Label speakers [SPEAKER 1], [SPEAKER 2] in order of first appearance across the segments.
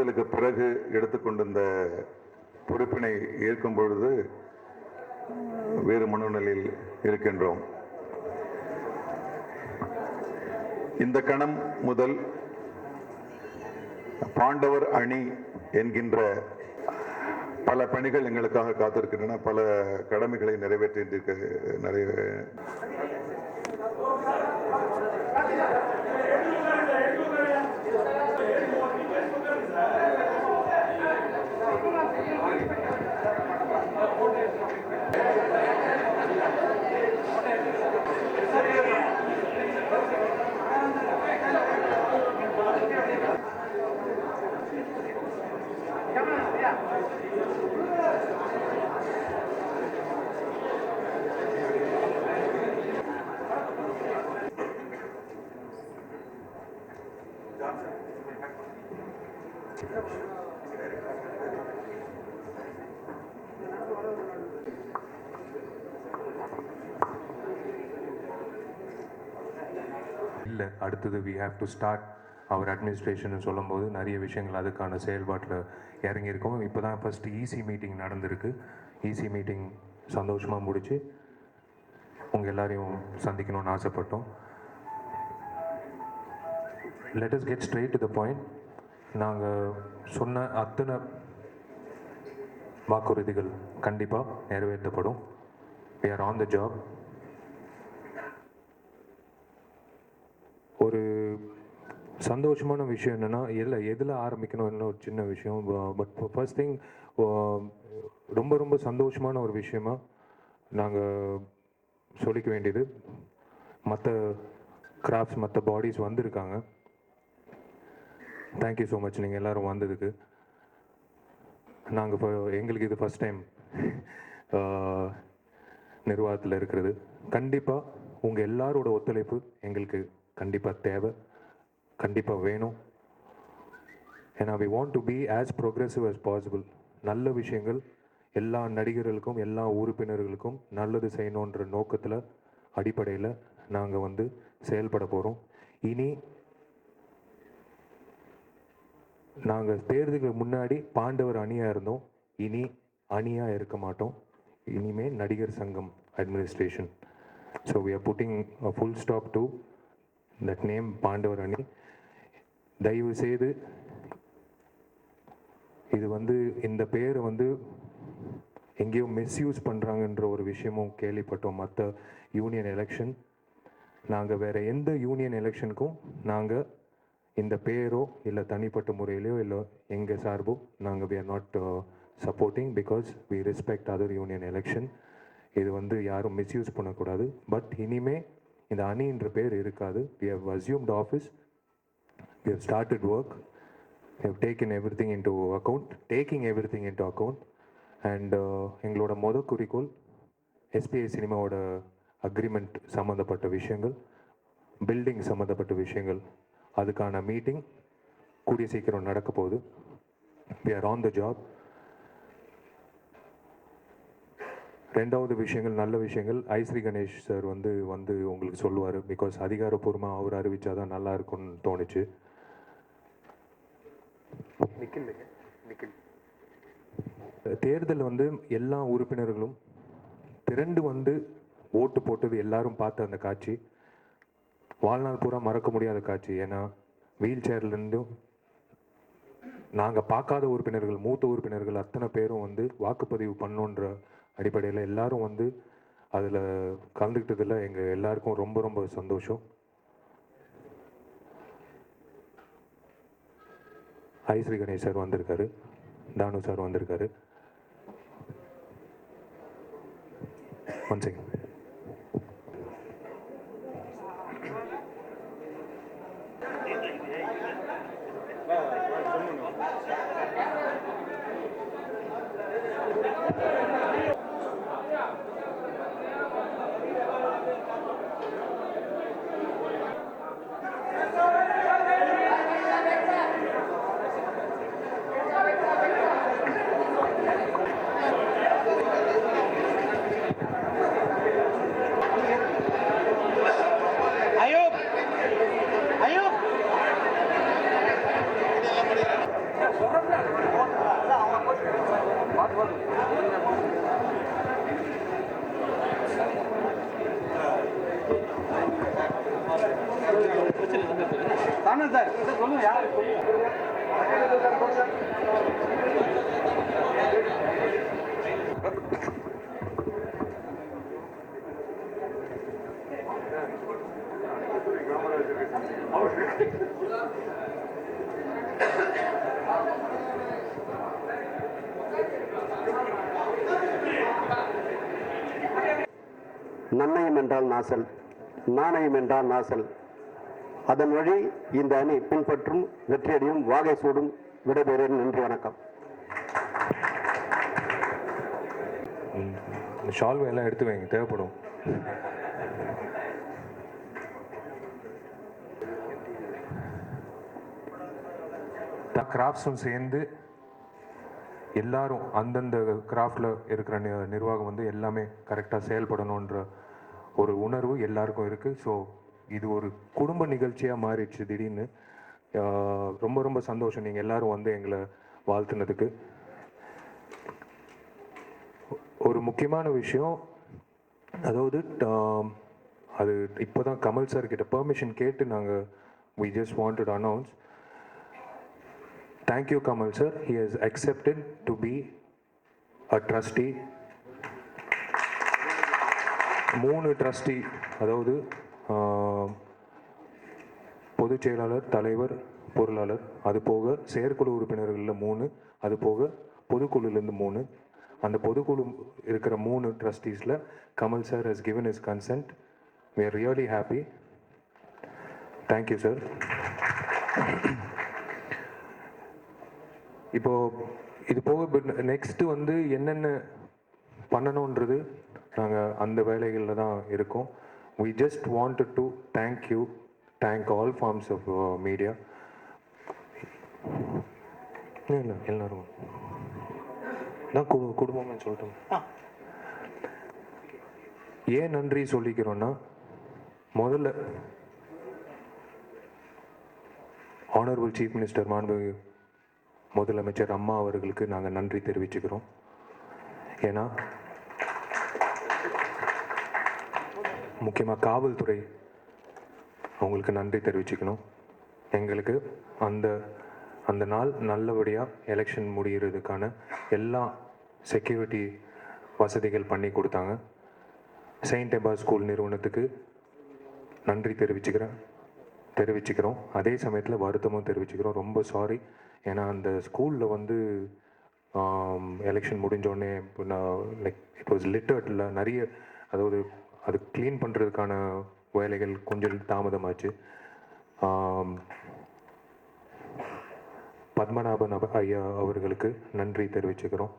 [SPEAKER 1] தேர்தலுக்கு பிறகு எடுத்துக்கொண்டிருந்த பொறுப்பினை ஏற்கும் பொழுது வேறு மனநிலையில் இருக்கின்றோம். இந்த கணம் முதல் பாண்டவர் அணி என்கின்ற பல பணிகள் எங்களுக்காக காத்திருக்கின்றன. பல கடமைகளை
[SPEAKER 2] இல்லை அடுத்தது we have to start our administration சொல்லும்போது நிறைய விஷயங்கள் அதுக்கான செயல்பாட்டில் இறங்கியிருக்கோம். இப்போ தான் ஃபஸ்ட்டு இசி மீட்டிங் நடந்திருக்கு. இசி மீட்டிங் சந்தோஷமாக முடித்து உங்கள் எல்லாரையும் சந்திக்கணும்னு ஆசைப்பட்டோம். Let us get straight to the point. நாங்கள் சொன்ன அத்தனை வாக்குறுதிகள் கண்டிப்பாக நிறைவேற்றப்படும். we are on the job. ஒரு சந்தோஷமான விஷயம் என்னென்னா எதில் ஆரம்பிக்கணும்னு ஒரு சின்ன விஷயம். பட் ஃபர்ஸ்ட் திங் ரொம்ப ரொம்ப சந்தோஷமான ஒரு விஷயமா நாங்கள் சொல்லிக்க வேண்டியது, மற்ற கிராஃப்ட்ஸ் மற்ற பாடிஸ் வந்திருக்காங்க. தேங்க்யூ ஸோ மச் நீங்கள் எல்லோரும் வந்ததுக்கு. நாங்கள் எங்களுக்கு இது ஃபஸ்ட் டைம் நிர்வாகத்தில் இருக்கிறது. கண்டிப்பாக உங்கள் எல்லாரோட ஒத்துழைப்பு எங்களுக்கு கண்டிப்பாக தேவை, கண்டிப்பாக வேணும். ஏன்னா we want to be as progressive as possible. நல்ல விஷயங்கள் எல்லா நடிகர்களுக்கும் எல்லா உறுப்பினர்களுக்கும் நல்லது செய்யணுன்ற நோக்கத்தில் அடிப்படையில் நாங்கள் செயல்பட போகிறோம். இனி நாங்கள் தேர்தலுக்கு முன்னாடி பாண்டவர் அணியாக இருந்தோம், இனி அணியாக இருக்க மாட்டோம். இனிமேல் நடிகர் சங்கம் administration. So we are putting a full stop to that name பாண்டவர் அணி. தயவு செய்து இது இந்த பேரை எங்கேயோ மிஸ்யூஸ் பண்ணுறாங்கன்ற ஒரு விஷயமும் கேள்விப்பட்டோம். மற்ற யூனியன் எலெக்ஷன் நாங்கள் வேறு எந்த யூனியன் எலெக்ஷனுக்கும் நாங்கள் இந்த பேரோ இல்லை தனிப்பட்ட முறையிலையோ இல்லை எங்கள் சார்போ நாங்கள் we are not supporting because we respect other union election. இது யாரும் மிஸ்யூஸ் பண்ணக்கூடாது. பட் இனிமே இந்த அணின்ற பேர் இருக்காது. we have assumed office, we have started work, we have taken everything into account and எங்களோட குறிக்கோள் எஸ்பிஐ சினிமாவோட அக்ரிமெண்ட் சம்மந்தப்பட்ட விஷயங்கள், பில்டிங் சம்மந்தப்பட்ட விஷயங்கள், அதுக்கான மீட்டிங் கூடிய சீக்கிரம் நடக்க போகுது. we are on the job. ரெண்டாவது விஷயங்கள், நல்ல விஷயங்கள் ஐஸ்ரீ கணேஷ் சார் உங்களுக்கு சொல்லுவார். பிகாஸ் அதிகாரப்பூர்வமாக அவர் அறிவித்தாதான் நல்லா இருக்கும்னு தோணுச்சு. தேர்தல் எல்லா உறுப்பினர்களும் திரண்டு ஓட்டு போட்டது எல்லாரும் பார்த்த அந்த காட்சி வாழ்நாள் பூரா மறக்க முடியாத காட்சி. ஏன்னா வீல் சேர்லேருந்தும் நாங்கள் பார்க்காத உறுப்பினர்கள், மூத்த உறுப்பினர்கள் அத்தனை பேரும் வாக்குப்பதிவு பண்ணுன்ற அடிப்படையில் எல்லாரும் அதில் கலந்துக்கிட்டதில் எங்கள் எல்லாருக்கும் ரொம்ப ரொம்ப சந்தோஷம். ஐஸ்ரீ கணேஷ் சார் வந்திருக்காரு, தானு சார் வந்திருக்காரு. One second.
[SPEAKER 3] ஆனந்த் சார் சொல்லுங்க யார்
[SPEAKER 4] நன்னயம் என்றால் நாசல், நாணயம் என்றால் நாசல். அதன் வழி இந்த அணி பின்பற்றும் வெற்றியடையும் வாகை சூடும். விடைபெறுகிறேன். நன்றி, வணக்கம்.
[SPEAKER 2] ஷால்வை எல்லாம் எடுத்து வைங்க, தேவைப்படும். கிராஃப்ட்ஸும் சேர்ந்து எல்லாரும் அந்தந்த கிராஃப்டில் இருக்கிற நிர்வாகம் வந்து எல்லாமே கரெக்டாக செயல்படணுன்ற ஒரு உணர்வு எல்லாருக்கும் இருக்குது. ஸோ இது ஒரு குடும்ப நிகழ்ச்சியாக மாறிடுச்சு திடீர்னு. ரொம்ப ரொம்ப சந்தோஷம் நீங்கள் எல்லாரும் வந்து எங்களை வாழ்த்துனதுக்கு. ஒரு முக்கியமான விஷயம், அதாவது அது இப்போ தான் கமல் சார் கிட்ட பெர்மிஷன் கேட்டு நாங்கள் we just wanted to announce. Thank you, Kamal sir. He has accepted to be a trustee. 3 trustee, அதாவது பொதுச் செயலாளர், தலைவர், பொருளாளர், அது போக செயற்குழு உறுப்பினர்களில் 3, அது போக பொதுக்குழுலேருந்து 3. அந்த பொதுக்குழு இருக்கிற 3 ட்ரஸ்டீஸில் Kamal sir has given his consent. We are really happy. Thank you, sir. இப்போது இது போக நெக்ஸ்ட்டு வந்து என்னென்ன பண்ணணுன்றது நாங்கள் அந்த வேலைகளில் தான் இருக்கோம். We just wanted to thank all forms of media. இல்லை எல்லாரும் நான் குடும்பமே சொல்லிட்டோம். ஏன் நன்றி சொல்லிக்கிறோன்னா, முதல்ல ஆனரபிள் சீஃப் மினிஸ்டர் மாண்புமிகு முதலமைச்சர் அம்மா அவர்களுக்கு நாங்கள் நன்றி தெரிவிச்சுக்கிறோம். ஏன்னா முக்கியமாக காவல்துறை அவங்களுக்கு நன்றி தெரிவிச்சுக்கணும். எங்களுக்கு அந்த நாள் நல்லபடியாக எலெக்ஷன் முடிகிறதுக்கான எல்லா செக்யூரிட்டி வசதிகள் பண்ணி கொடுத்தாங்க. செயின்ட் எபா ஸ்கூல் நிறுவனத்துக்கு நன்றி தெரிவிச்சுக்கிறோம். அதே சமயத்தில் வருத்தமும் தெரிவிச்சுக்கிறோம். ரொம்ப சாரி. ஏன்னா அந்த ஸ்கூலில் வந்து எலெக்ஷன் முடிஞ்சோடனே லைக் இட் வாஸ் லிட்டர்டில் நிறைய, அதாவது அது க்ளீன் பண்ணுறதுக்கான வேலைகள் கொஞ்சம் தாமதமாச்சு. பத்மநாபன் ஐயா அவர்களுக்கு நன்றி தெரிவிச்சுக்கிறோம்.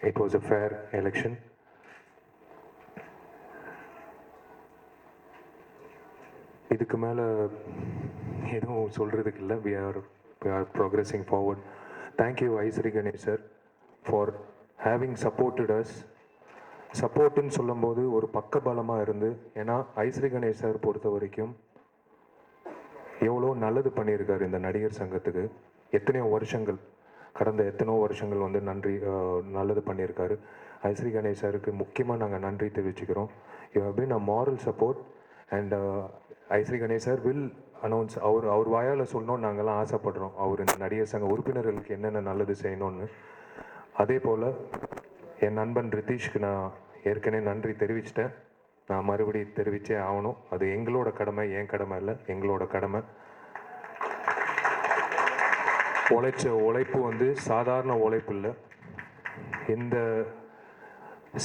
[SPEAKER 2] It was a fair election. இதுக்கு மேலே எதுவும் சொல்கிறதுக்கு இல்லை. we are progressing forward. Thank you ஐஸ்ரீ Ganesh sir for having supported us. சப்போர்ட்டுன்னு சொல்லும்போது ஒரு பக்கபலமாக இருந்து, ஏன்னா ஐஸ்ரீ கணேஷ் சார் பொறுத்த வரைக்கும் எவ்வளோ நல்லது பண்ணியிருக்காரு இந்த நடிகர் சங்கத்துக்கு. கடந்த எத்தனையோ வருஷங்கள் வந்து நல்லது பண்ணியிருக்காரு. ஐஸ்ரீ கணேஷ் சாருக்கு முக்கியமாக நாங்கள் நன்றி தெரிவிச்சுக்கிறோம். You have been a moral support and Ishari Ganesh sir will announce. அவர் வாயால் சொல்லணும்னு நாங்கள்லாம் ஆசைப்படுறோம், அவர் இந்த நடிகர் சங்க உறுப்பினர்களுக்கு என்னென்ன நல்லது செய்யணும்னு. அதே போல் என் நண்பன் ரித்தீஷ்க்கு நான் ஏற்கனவே நன்றி தெரிவிச்சிட்டேன். நான் மறுபடியும் தெரிவித்தே ஆகணும். அது எங்களோட கடமை, என் கடமை இல்லை, எங்களோட கடமை. உழைப்பு வந்து சாதாரண உழைப்பு இல்லை. இந்த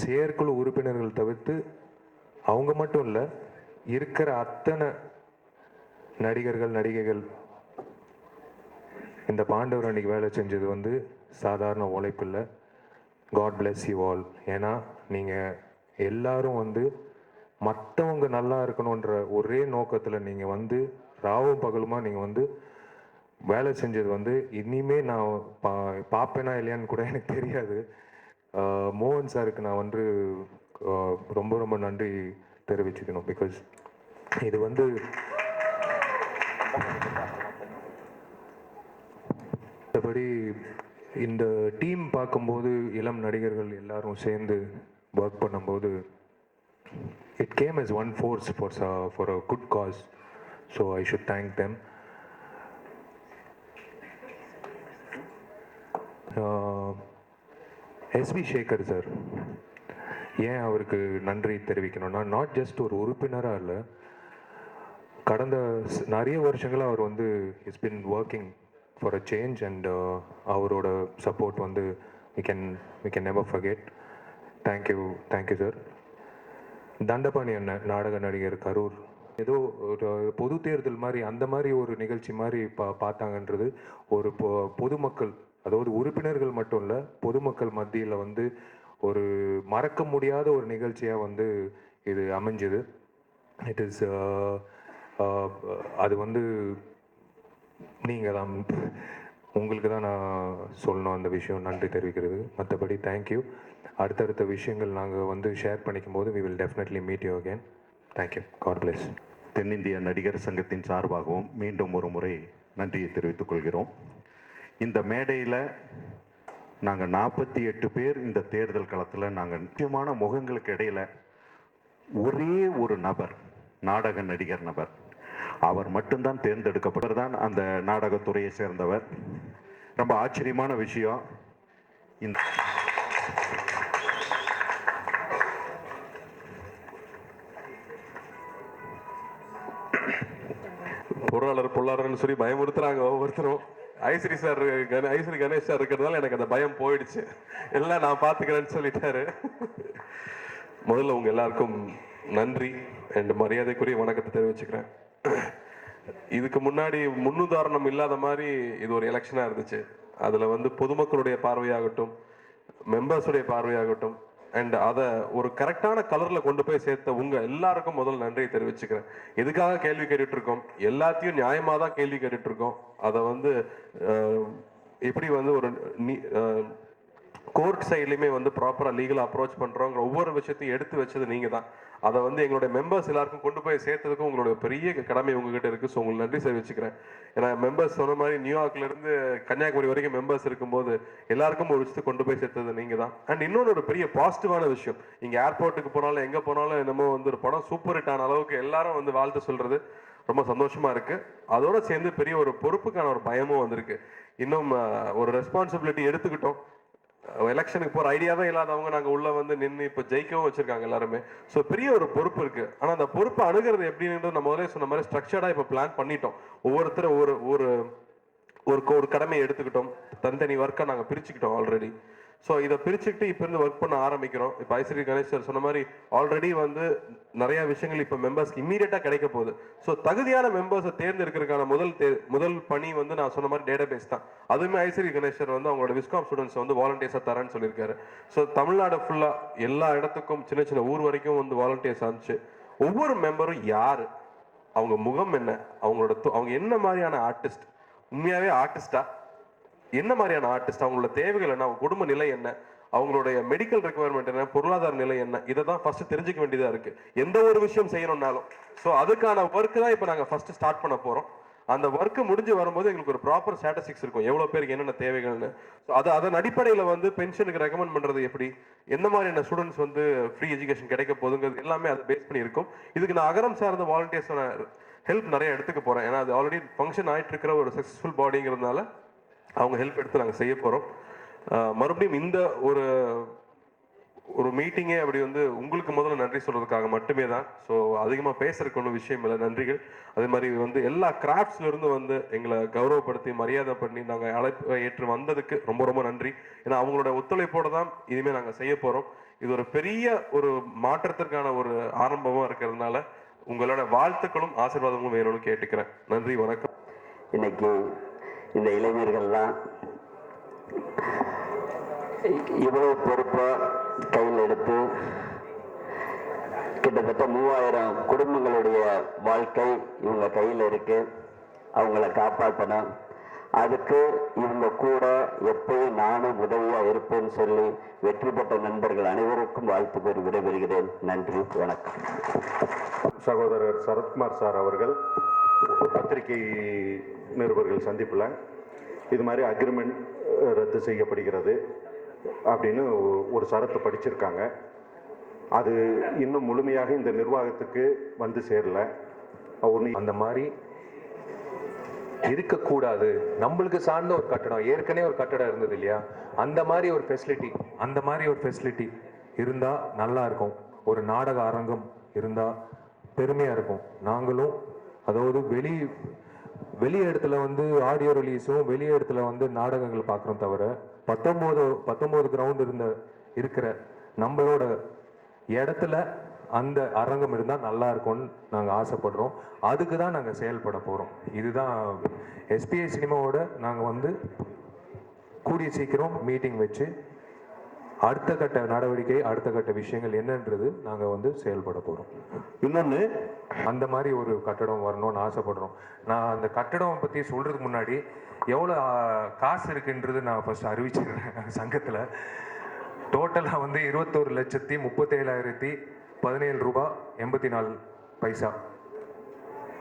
[SPEAKER 2] செயற்குழு உறுப்பினர்கள் தவிர்த்து அவங்க மட்டும் இல்லை, இருக்கிற அத்தனை நடிகைகள் இந்த பாண்டவர் அன்னைக்கு வேலை செஞ்சது வந்து சாதாரண உழைப்பு இல்லை. God bless you all. ஏன்னா நீங்கள் எல்லாரும் வந்து மற்றவங்க நல்லா இருக்கணுன்ற ஒரே நோக்கத்தில் நீங்கள் வந்து ராவும் பகலுமா நீங்கள் வந்து வேலை செஞ்சது வந்து இனிமே நான் பார்ப்பேனா இல்லையான்னு கூட எனக்கு தெரியாது. மோகன் சாருக்கு நான் வந்து ரொம்ப ரொம்ப நன்றி தெரிவிச்சுக்கணும். பிகாஸ் இது வந்து மற்றபடி இந்த டீம் பார்க்கும்போது இளம் நடிகர்கள் எல்லாரும் சேர்ந்து ஒர்க் பண்ணும்போது it came as one force for a good cause. So I should thank them. SV Sekhar sir, ஏன் அவருக்கு நன்றி தெரிவிக்கணும்னா, நாட் ஜஸ்ட் ஒரு உறுப்பினராக இல்லை, கடந்த நிறைய வருஷங்களாக அவர் வந்து is been working for a change and அவரோட சப்போர்ட் வந்து we can never forget. Thank you sir. Dhandapani அண்ணன், நாடக நடிகர், கரூர், ஏதோ ஒரு பொது தேர்தல் மாதிரி அந்த மாதிரி ஒரு நிகழ்ச்சி மாதிரி பார்த்தாங்கன்றது ஒரு பொதுமக்கள், அதாவது உறுப்பினர்கள் மட்டும் இல்லை, பொதுமக்கள் மத்தியில் வந்து ஒரு மறக்க முடியாத ஒரு நிகழ்ச்சியாக வந்து இது அமைஞ்சுது. இட் இஸ் அது வந்து நீங்கள் தான், உங்களுக்கு தான் நான் சொல்லணும் அந்த விஷயம், நன்றி தெரிவிக்கிறது. மற்றபடி தேங்க்யூ. அடுத்தடுத்த விஷயங்கள் நாங்கள் வந்து ஷேர் பண்ணிக்கும் போது we will definitely meet you again. Thank you. God bless.
[SPEAKER 3] தென்னிந்திய நடிகர் சங்கத்தின் சார்பாகவும் மீண்டும் ஒரு முறை நன்றியை தெரிவித்துக் கொள்கிறோம். இந்த மேடையில் நாங்கள் 48 பேர் இந்த தேர்தல் களத்தில் நாங்கள் முக்கியமான முகங்களுக்கு இடையில் ஒரே ஒரு நபர், நாடக நடிகர் நபர், அவர் மட்டும்தான் தேர்ந்தெடுக்கப்பட்டவர் தான் அந்த நாடகத்துறையை சேர்ந்தவர். ரொம்ப ஆச்சரியமான விஷயம். இந்த
[SPEAKER 5] பொருளாளர்னு சொல்லி பயமுறுத்துறாங்க ஒவ்வொருத்தரும். ஐஸ்வரி கணேஷ் சார் இருக்கிறதால எனக்கு அந்த பயம் போயிடுச்சு. எல்லாம் நான் பார்த்துக்கிறேன்னு சொல்லிட்டாரு. முதல்ல உங்க எல்லாருக்கும் நன்றி அண்ட் மரியாதைக்குரிய வணக்கத்தை தெரிவிச்சுக்கிறேன். இதுக்கு முன்னாடி முன்னுதாரணம் இல்லாத மாதிரி இது ஒரு எலெக்ஷனாக இருந்துச்சு. அதில் வந்து பொதுமக்களுடைய பார்வையாகட்டும், மெம்பர்ஸுடைய பார்வையாகட்டும், அண்ட் அதை ஒரு கரெக்டான கலரில் கொண்டு போய் சேர்த்த உங்கள் எல்லாருக்கும் முதல் நன்றியை தெரிவிச்சுக்கிறேன். எதுக்காக கேள்வி கேட்டுட்ருக்கோம், எல்லாத்தையும் நியாயமாக தான் கேள்வி கேட்டுட்ருக்கோம். அதை வந்து எப்படி வந்து ஒரு கோர்ட் சைட்லையுமே வந்து ப்ராப்பராக லீகலாக அப்ரோச் பண்ணுறோங்கிற ஒவ்வொரு விஷயத்தையும் எடுத்து வச்சது நீங்கள் தான். அதை வந்து எங்களுடைய மெம்பர்ஸ் எல்லாருக்கும் கொண்டு போய் சேர்த்ததுக்கும் உங்களுடைய பெரிய கடமை உங்ககிட்ட இருக்குது. ஸோ உங்களுக்கு நன்றி தெரிவிச்சுக்கிறேன். ஏன்னா மெம்பர்ஸ் சொன்ன மாதிரி நியூயார்க்லேருந்து கன்னியாகுமரி வரைக்கும் மெம்பர்ஸ் இருக்கும்போது எல்லாருக்கும் ஒரு விஷயத்தை கொண்டு போய் சேர்த்தது நீங்கள் தான். அண்ட் இன்னொன்று ஒரு பெரிய பாசிட்டிவான விஷயம், இங்கே ஏர்போர்ட்டுக்கு போனாலும் எங்கே போனாலும் என்னமோ வந்து ஒரு படம் சூப்பர் ஹிட் ஆன அளவுக்கு எல்லாரும் வந்து வாழ்த்து சொல்கிறது ரொம்ப சந்தோஷமாக இருக்குது. அதோட சேர்ந்து பெரிய ஒரு பொறுப்புக்கான ஒரு பயமும் வந்திருக்கு. இன்னும் ஒரு ரெஸ்பான்சிபிலிட்டி எடுத்துக்கிட்டோம். எலெக்ஷனுக்கு போகிற ஐடியாவே இல்லாதவங்க நாங்கள் உள்ளே வந்து நின்று இப்போ ஜெயிக்கவும் வச்சுருக்காங்க எல்லாருமே. ஸோ பெரிய ஒரு பொறுப்பு இருக்குது. ஆனால் அந்த பொறுப்பை அணுகிறது எப்படின்றது நம்ம முதலே சொன்ன மாதிரி ஸ்ட்ரக்சர்டாக இப்போ பிளான் பண்ணிட்டோம். ஒவ்வொருத்தரும் ஒரு ஒரு ஒரு கடமையை எடுத்துக்கிட்டோம். தனித்தனி ஒர்க்கை நாங்கள் பிரிச்சுக்கிட்டோம் ஆல்ரெடி. ஸோ இதை பிரிச்சுக்கிட்டு இப்போ இருந்து ஒர்க் பண்ண ஆரம்பிக்கிறோம். இப்போ ஐஸ்வரி கணேஷ் சார் சொன்ன மாதிரி ஆல்ரெடி வந்து நிறைய விஷயங்கள் இப்போ மெம்பர்ஸ்க்கு இம்மீடியட்டாக கிடைக்க போகுது. ஸோ தகுதியான மெம்பர்ஸை தேர்ந்தெடுக்கிறதுக்கான முதல் பணி வந்து நான் சொன்ன மாதிரி டேட்டா பேஸ் தான். அதுவுமே ஐஸ்வரி கணேஷ் சார் வந்து அவங்களோட விஸ்காம் ஸ்டூடெண்ட்ஸ் வந்து வாலண்டியர்ஸாக தரேன்னு சொல்லியிருக்காரு. ஸோ தமிழ்நாடு ஃபுல்லாக எல்லா இடத்துக்கும் சின்ன சின்ன ஊர் வரைக்கும் வந்து வாலண்டியர்ஸ் அனுப்பிச்சு ஒவ்வொரு மெம்பரும் யார், அவங்க முகம் என்ன, அவங்க என்ன மாதிரியான ஆர்டிஸ்ட், உண்மையாகவே ஆர்டிஸ்டா, என்ன மாதிரியான ஆர்டிஸ்ட், அவங்களோட தேவைகள் என்ன, அவங்க குடும்ப நிலை என்ன, அவங்களுடைய மெடிக்கல் ரெக்குவயர்மெண்ட் என்ன, பொருளாதார நிலை என்ன, இதை தான் ஃபர்ஸ்ட் தெரிஞ்சுக்க வேண்டியதா இருக்கு எந்த ஒரு விஷயம் செய்யணும்னாலும். ஸோ அதுக்கான ஒர்க் தான் இப்போ நாங்கள் ஃபர்ஸ்ட் ஸ்டார்ட் பண்ண போறோம். அந்த ஒர்க் முடிஞ்சு வரும்போது எங்களுக்கு ஒரு ப்ராப்பர் ஸ்டாட்டிஸ்டிக்ஸ் இருக்கும், எவ்வளோ பேருக்கு என்னென்ன தேவைகள்னு. ஸோ அதன் அடிப்படையில் வந்து பென்ஷனுக்கு ரெக்கமெண்ட் பண்ணுறது எப்படி, எந்த மாதிரியான ஸ்டூடெண்ட்ஸ் வந்து ஃப்ரீ எஜுகேஷன் கிடைக்க போகுதுங்கிறது எல்லாமே அதை பேஸ் பண்ணி இருக்கும். இதுக்கு நான் அகரம் சார்ந்த வாலண்டியர்ஸான ஹெல்ப் நிறைய எடுத்துக்க போகிறேன். ஏன்னா அது ஆல்ரெடி ஃபங்க்ஷன் ஆகிட்டு இருக்கிற ஒரு சக்ஸஸ்ஃபுல் பாடிங்கிறதுனால அவங்க ஹெல்ப் எடுத்து நாங்கள் செய்ய போகிறோம். மறுபடியும் இந்த ஒரு மீட்டிங்கே அப்படி வந்து உங்களுக்கு முதல்ல நன்றி சொல்கிறதுக்காக மட்டுமே தான். ஸோ அதிகமாக பேசுறதுக்கு ஒன்றும் விஷயம் இல்லை, நன்றிகள். அதே மாதிரி வந்து எல்லா கிராஃப்ட்ஸ்லேருந்து வந்து எங்களை கௌரவப்படுத்தி மரியாதை பண்ணி நாங்கள் அழைப்பு ஏற்று வந்ததுக்கு ரொம்ப ரொம்ப நன்றி. ஏன்னா அவங்களோட ஒத்துழைப்போடு தான் இனிமேல் நாங்கள் செய்ய போகிறோம். இது ஒரு பெரிய ஒரு மாற்றத்திற்கான ஒரு ஆரம்பமாக இருக்கிறதுனால உங்களோட வாழ்த்துக்களும் ஆசீர்வாதங்களும் வேணும்னு கேட்டுக்கிறேன். நன்றி, வணக்கம்.
[SPEAKER 4] இன்னைக்கு இந்த இளைஞர்கள்லாம் இவ்வளவு பொறுப்பை கையில் எடுத்து கிட்டத்தட்ட 3000 குடும்பங்களுடைய வாழ்க்கை இவங்க கையில் இருக்கு. அவங்கள காப்பாற்றணும். அதுக்கு இவங்க கூட எப்பயும் நானும் உதவியாக இருப்பேன்னு சொல்லி வெற்றி பெற்ற நண்பர்கள் அனைவருக்கும் வாழ்த்து கூறி விடைபெறுகிறேன். நன்றி, வணக்கம்.
[SPEAKER 3] சகோதரர் சரத்குமார் சார் அவர்கள் பத்திரிகை நிருபர்கள் சந்திப்பில் இது மாதிரி அக்ரிமெண்ட் ரத்து செய்யப்படுகிறது அப்படின்னு ஒரு சரத்து படிச்சிருக்காங்க. அது இன்னும் முழுமையாக இந்த நிர்வாகத்துக்கு வந்து சேரல.
[SPEAKER 2] அந்த மாதிரி இருக்கக்கூடாது. நம்மளுக்கு சார்ந்த ஒரு கட்டடம், ஏற்கனவே ஒரு கட்டடம் இருந்தது இல்லையா, அந்த மாதிரி ஒரு ஃபெசிலிட்டி இருந்தால் நல்லா இருக்கும். ஒரு நாடக அரங்கம் இருந்தால் பெருமையாக இருக்கும். நாங்களும் அதாவது வெளி இடத்துல வந்து ஆடியோ ரிலீஸும் வெளி இடத்துல வந்து நாடகங்கள் பார்க்குறோம் தவிர 19 கிரவுண்ட் இருக்கிற நம்மளோட இடத்துல அந்த அரங்கம் இருந்தால் நல்லா இருக்கும்னு நாங்கள் ஆசைப்படுறோம். அதுக்கு தான் நாங்கள் செயல்பட போகிறோம். இதுதான் எஸ்பிஐ சினிமாவோட நாங்கள் வந்து கூடிய சீக்கிரம் மீட்டிங் வச்சு அடுத்த கட்ட நடவடிக்கை, அடுத்த கட்ட விஷயங்கள் என்னன்றது நாங்கள் வந்து செயல்பட போகிறோம்.
[SPEAKER 3] இன்னொன்று,
[SPEAKER 2] அந்த மாதிரி ஒரு கட்டடம் வரணும்னு ஆசைப்படுறோம். நான் அந்த கட்டடம் பற்றி சொல்கிறதுக்கு முன்னாடி எவ்வளோ காசு இருக்குன்றது நான் ஃபஸ்ட் அறிவிச்சிருக்கேன். சங்கத்தில் டோட்டலாக வந்து 21,37,017 ரூபா 84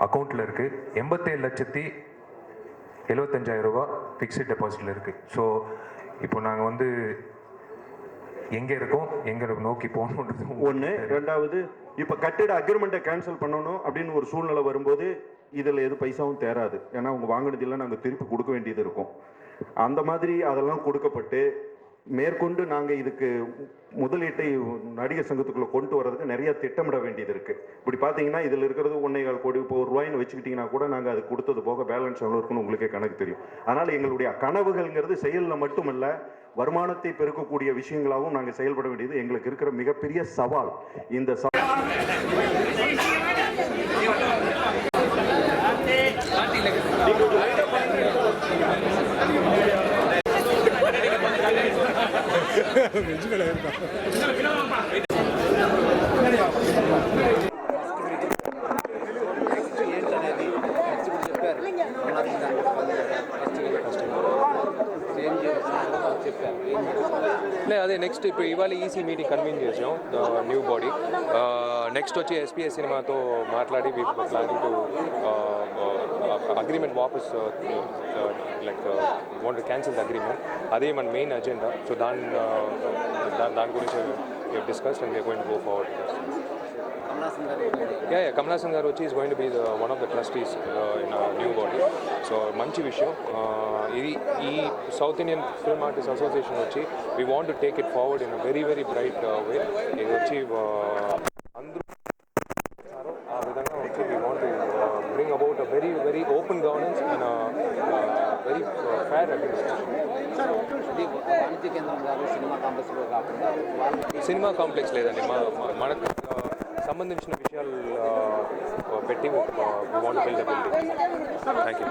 [SPEAKER 2] அக்கௌண்ட்டில் இருக்குது. 87,75,000 ரூபா ஃபிக்ஸ்டு டெபாசிட்டில் இருக்குது. ஸோ இப்போ நாங்கள் வந்து எங்கே இருக்கோம், எங்கே நோக்கி போகணுன்றது
[SPEAKER 3] ஒன்று. ரெண்டாவது, இப்போ கட்டிட அக்ரிமெண்ட்டை கேன்சல் பண்ணணும் அப்படின்னு ஒரு சூழ்நிலை வரும்போது இதில் எது பைசாவும் தேராது. ஏன்னா அவங்க வாங்கினதெல்லாம் நாங்கள் திருப்பி கொடுக்க வேண்டியது இருக்கும். அந்த மாதிரி அதெல்லாம் கொடுக்கப்பட்டு மேற்கொண்டு நாங்கள் இதுக்கு முதலீட்டை நடிகர் சங்கத்துக்குள்ளே கொண்டு வர்றதுக்கு நிறைய திட்டமிட வேண்டியது இருக்குது. இப்படி பார்த்தீங்கன்னா இதில் இருக்கிறது 1.25 கோடி, இப்போ ₹1 வச்சுக்கிட்டிங்கன்னா கூட நாங்கள் அது கொடுத்தது போக பேலன்ஸ் எவ்வளோ இருக்குன்னு உங்களுக்கே கணக்கு தெரியும். அதனால் எங்களுடைய கனவுகள்ங்கிறது செயலில் மட்டுமல்ல, வருமானத்தை பெருக்கக்கூடிய விஷயங்களாகவும் நாங்கள் செயல்பட வேண்டியது எங்களுக்கு இருக்கிற மிகப்பெரிய சவால். இந்த
[SPEAKER 2] అదే నెక్స్ట్ ఇప్పుడు ఇవాళ ఈసీ మీటింగ్ కన్వీన్ చేసాం న్యూ బాడీ. నెక్స్ట్ వచ్చి ఎస్పీఎస్ సినిమాతో మాట్లాడి వి ప్లానింగ్ టు అగ్రిమెంట్ వాపస్ like want to cancel the agreement. అదే మన మెయిన్ అజెండా. సో దాని గురించి discuss and we are going to go forward. Kamal Haasan garu is going to be one of the trustees in our new body. So manchi vishayam ee South Indian Film Artists Association vachi we want to take it forward in a very very bright way. Idu vachi andru aa vidhanga vachi we want to bring about a very very open governance and a very fair administration. Cinema complex లేదండి, మనకు సంబంధించిన విషయాలు పెట్టి we want to build a building. Thank you.